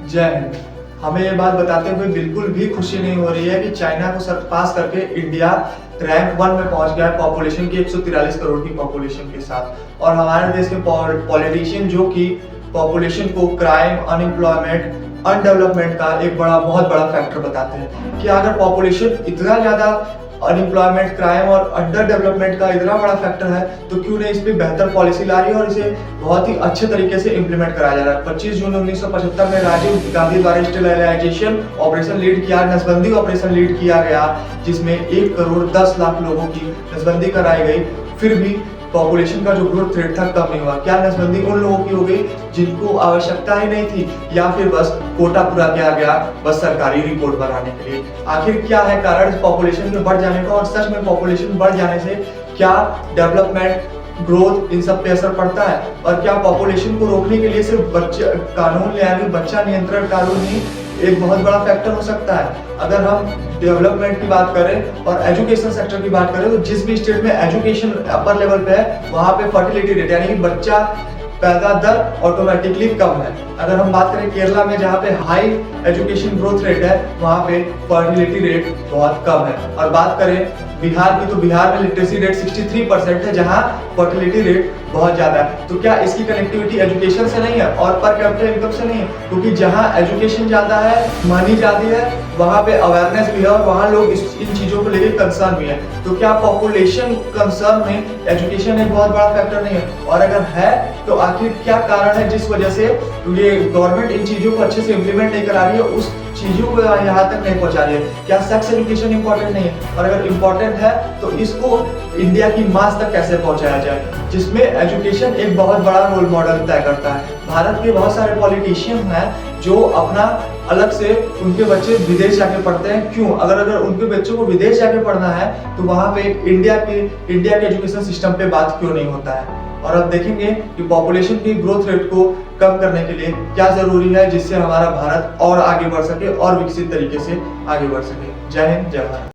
जय हिंद। हमें ये बात बताते हुए बिल्कुल भी खुशी नहीं हो रही है कि चाइना को सरपास करके इंडिया रैंक 1 में पहुंच गया है पॉपुलेशन की 143 करोड़ की पॉपुलेशन के साथ। और हमारे देश के पॉलिटिशियन जो कि पॉपुलेशन को क्राइम, अनएम्प्लॉयमेंट, अनडेवलपमेंट का एक बहुत बड़ा फैक्टर बताते हैं कि अगर पॉपुलेशन इतना ज्यादा अनएम्प्लॉयमेंट, क्राइम और अंडर डेवलपमेंट का इतना बड़ा फैक्टर है तो क्यों नहीं इस पे बेहतर पॉलिसी ला रही है और इसे बहुत ही अच्छे तरीके से इम्प्लीमेंट कराया जा रहा है। 25 जून 1975 में राजीव गांधी द्वारा स्टेरिलाइजेशन ऑपरेशन लीड किया, नसबंदी ऑपरेशन लीड किया गया, जिसमें 1 करोड़ 10 लाख लोगों की नसबंदी कराई गई। फिर भी पॉपुलेशन का जो ग्रोथ रेट था कम नहीं हुआ। क्या नसबंदी उन लोगों की हो गई जिनको आवश्यकता ही नहीं थी, या फिर बस कोटा पूरा किया गया बस सरकारी रिपोर्ट बनाने के लिए? आखिर क्या है कारण पॉपुलेशन में बढ़ जाने का, और सच में पॉपुलेशन बढ़ जाने से क्या डेवलपमेंट, ग्रोथ, इन सब पे असर पड़ता है? और क्या पॉपुलेशन को रोकने के लिए सिर्फ बच्चा कानून ले आने, बच्चा नियंत्रण कानून ही एक बहुत बड़ा फैक्टर हो सकता है? अगर हम डेवलपमेंट की बात करें और एजुकेशन सेक्टर की बात करें तो जिस भी स्टेट में एजुकेशन अपर लेवल पे है वहां पे फर्टिलिटी रेट यानी कि बच्चा पैदा दर ऑटोमेटिकली कम है। अगर हम बात करें केरला में जहाँ पे हाई एजुकेशन ग्रोथ रेट है वहाँ पे फर्टिलिटी रेट बहुत कम है। और बात करें बिहार की तो बिहार में लिटरेसी रेट 63% है जहाँ फर्टिलिटी रेट बहुत ज्यादा है। तो क्या इसकी कनेक्टिविटी एजुकेशन से नहीं है और पर कैपिटल इनकम से नहीं है? क्योंकि जहाँ एजुकेशन ज्यादा है, मनी ज्यादा है, वहाँ पे अवेयरनेस भी है और वहाँ लोग इन चीजों को लेकर कंसर्न भी है। तो क्या पॉपुलेशन कंसर्न में एजुकेशन एक बहुत बड़ा फैक्टर नहीं है? और अगर है तो आखिर क्या कारण है जिस वजह से ये गवर्नमेंट इन चीजों को अच्छे से इम्प्लीमेंट नहीं करा रही है, उस चीजों को यहाँ तक नहीं पहुंचा रही है? क्या सेक्स एजुकेशन इंपॉर्टेंट नहीं है? और अगर इम्पोर्टेंट है तो इसको इंडिया की मास तक कैसे पहुंचाया जाए, जिसमें एजुकेशन एक बहुत बड़ा रोल मॉडल तय करता है। भारत के बहुत सारे पॉलिटिशियन हैं जो अपना अलग से उनके बच्चे विदेश जाके पढ़ते हैं। क्यों? अगर उनके बच्चों को विदेश जाके पढ़ना है तो वहाँ पे इंडिया के एजुकेशन सिस्टम पे बात क्यों नहीं होता है? और अब देखेंगे कि पॉपुलेशन की ग्रोथ रेट को कम करने के लिए क्या जरूरी है जिससे हमारा भारत और आगे बढ़ सके और विकसित तरीके से आगे बढ़ सके। जय हिंद, जय भारत।